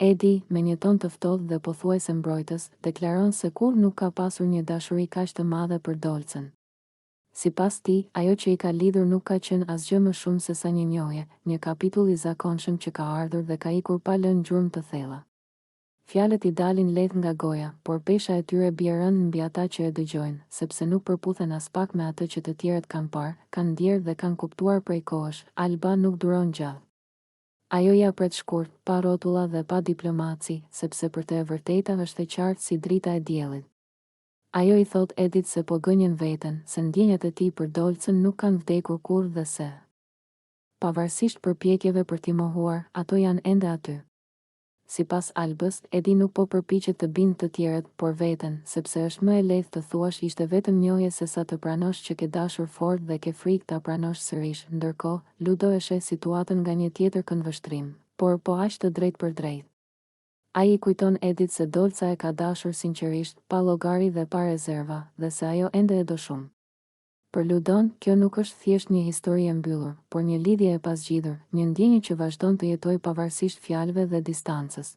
Edi, me një ton të ftohtë dhe pothuajse mbrojtës, deklaron se kur nuk ka pasur një dashuri kaq të madhe për Dolcen. Sipas tij, ajo që i ka lidhur nuk ka qenë asgjë më shumë se sa një njohje, një kapitull i zakonshëm që ka ardhur dhe ka ikur pa lënë gjurmë të thella. Fjalët i dalin lehtë nga goja, por pesha e tyre bie rënd mbi ata që e dëgjojnë, sepse nuk përputhen as pak me atë që të tjerët kanë parë, kanë ndjerë dhe kanë kuptuar prej kohësh. Alba nuk duron gjallë. Ajo ja pret shkurt, pa rrotulla dhe pa diplomaci, sepse për të e vërteta është e qartë si drita e diellit. Ajo i thot Edit se po gënjen veten, se ndjenjat e tij për Dolcen nuk kanë vdekur kurrë dhe se pavarësisht përpjekjeve për t'i mohuar, ato janë ende aty. Sipas Albës, Edi nuk po përpiqet të bindë të tjerët, por veten, sepse është më e lehtë të thuash ishte vetëm njohje se sa të pranosh që ke dashur fort dhe ke frikë ta pranosh sërish. Ndërkohë, Ludo e sheh situatën nga një tjetër këndvështrim, por po aq të drejtë për drejtë. Ai i kujton Edit se Dolca e ka dashur sinqerisht, pa llogari dhe pa rezerva, dhe se ajo ende e do shumë. Për Ludon, kjo nuk është thjesht një histori e mbyllur, por një lidhje e pasgjidhur, një ndjenjë që vazhdon të jetojë pavarësisht fjalëve dhe distancës.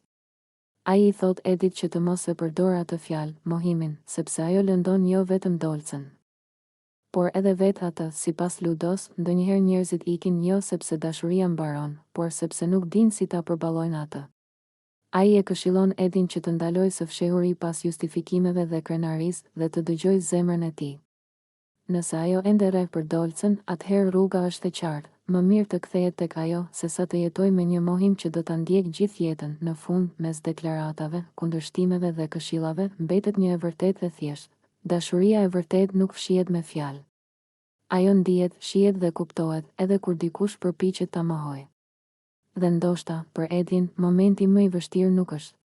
Ai i thot Edit që të mos e përdor atë fjalë, mohimin, sepse ajo lëndon jo vetëm Dolcen, por edhe vetë atë. Sipas Ludos, ndonjëherë njerëzit ikin jo sepse dashuria mbaron, por sepse nuk dinë si ta përballojnë atë. Ai e këshillon Edin që të ndalojë së fshehuri pas justifikimeve dhe krenarisë dhe të dëgjojë zemrën e tij. Nëse ajo ende rreh për Dolcen, atëherë rruga është e qartë, më mirë të kthehet tek ajo, se sa të jetoj me një mohim që do ta ndjek gjithë jetën. Në fund, mes deklaratave, kundërshtimeve dhe këshillave, mbetet një e vërtetë e thjeshtë. Dashuria e vërtetë nuk fshihet me fjalë. Ajo ndihet, shihet dhe kuptohet, edhe kur dikush përpiqet ta mohojë. Dhe ndoshta, për Edin, momenti më i vështirë nuk është